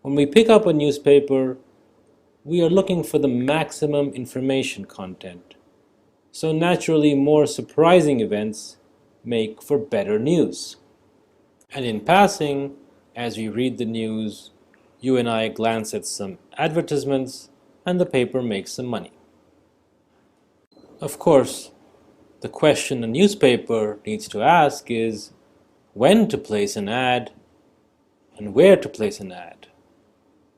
When we pick up a newspaper, we are looking for the maximum information content. So naturally, more surprising events make for better news. And in passing, as we read the news, you and I glance at some advertisements and the paper makes some money. Of course, the question a newspaper needs to ask is when to place an ad and where to place an ad.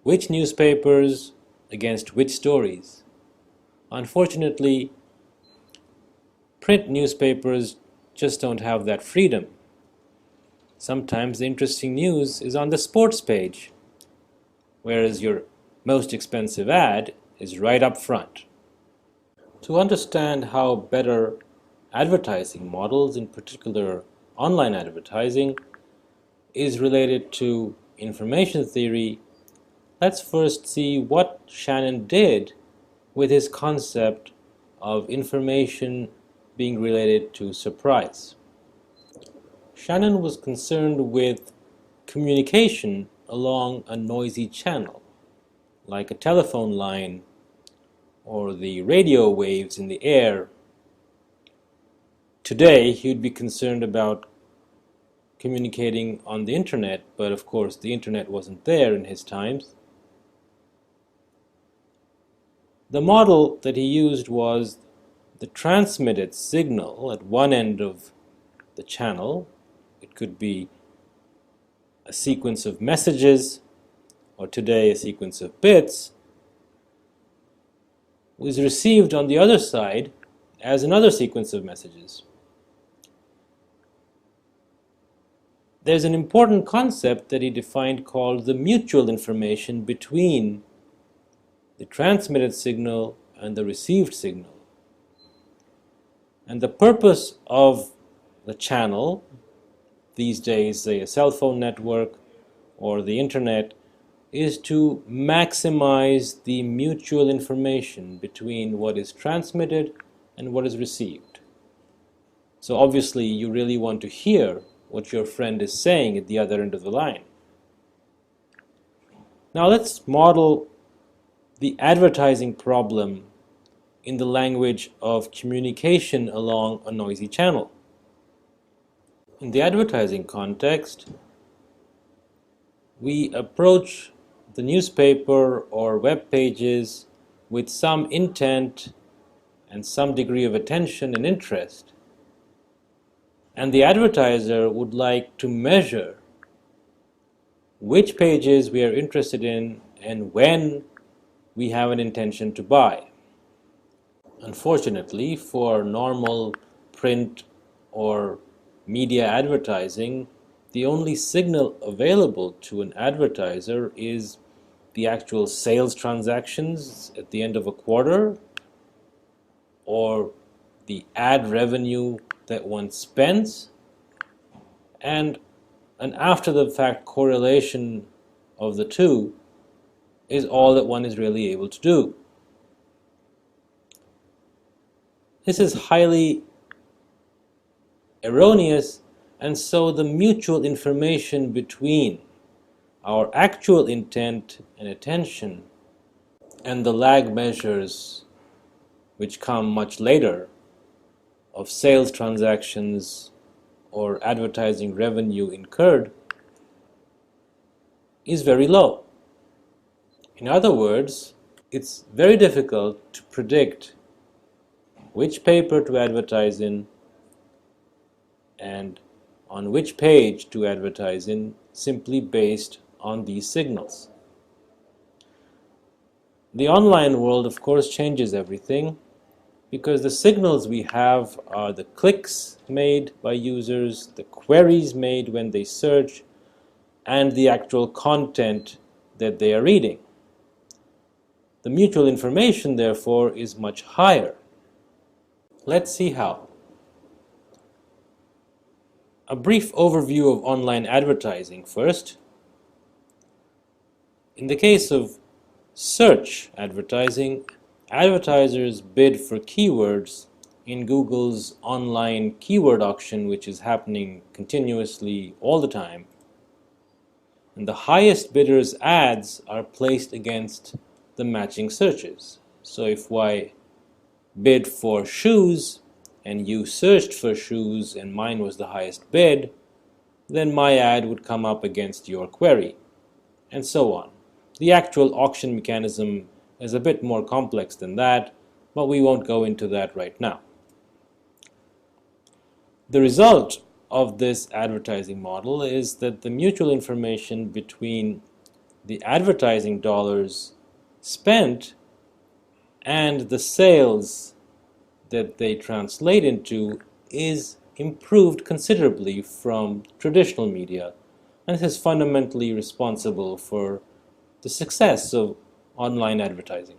Which newspapers against which stories? Unfortunately, print newspapers just don't have that freedom. Sometimes the interesting news is on the sports page, whereas your most expensive ad is right up front. To understand how better advertising models, in particular online advertising, is related to information theory, let's first see what Shannon did with his concept of information being related to surprise. Shannon was concerned with communication along a noisy channel, like a telephone line or the radio waves in the air. Today, he would be concerned about communicating on the internet, but of course the internet wasn't there in his times. The model that he used was the transmitted signal at one end of the channel. It could be a sequence of messages, or today a sequence of bits, was received on the other side as another sequence of messages. There's an important concept that he defined called the mutual information between the transmitted signal and the received signal. And the purpose of the channel, these days say a cell phone network or the internet, is to maximize the mutual information between what is transmitted and what is received. So obviously you really want to hear what your friend is saying at the other end of the line. Now let's model the advertising problem in the language of communication along a noisy channel. In the advertising context, we approach the newspaper or web pages with some intent and some degree of attention and interest. And the advertiser would like to measure which pages we are interested in and when we have an intention to buy. Unfortunately, for normal print or media advertising, the only signal available to an advertiser is the actual sales transactions at the end of a quarter, or the ad revenue that one spends, and an after-the-fact correlation of the two is all that one is really able to do. This is highly erroneous, and so the mutual information between our actual intent and attention and the lag measures which come much later of sales transactions or advertising revenue incurred is very low. In other words, it's very difficult to predict which paper to advertise in and on which page to advertise in simply based on these signals. The online world, of course, changes everything, because the signals we have are the clicks made by users, the queries made when they search, and the actual content that they are reading. The mutual information, therefore, is much higher. Let's see how. A brief overview of online advertising first. In the case of search advertising, advertisers bid for keywords in Google's online keyword auction, which is happening continuously all the time. and the highest bidder's ads are placed against the matching searches. So if I bid for shoes and you searched for shoes and mine was the highest bid, then my ad would come up against your query, and so on. The actual auction mechanism is a bit more complex than that, but we won't go into that right now. The result of this advertising model is that the mutual information between the advertising dollars spent and the sales that they translate into is improved considerably from traditional media, and this is fundamentally responsible for the success of online advertising.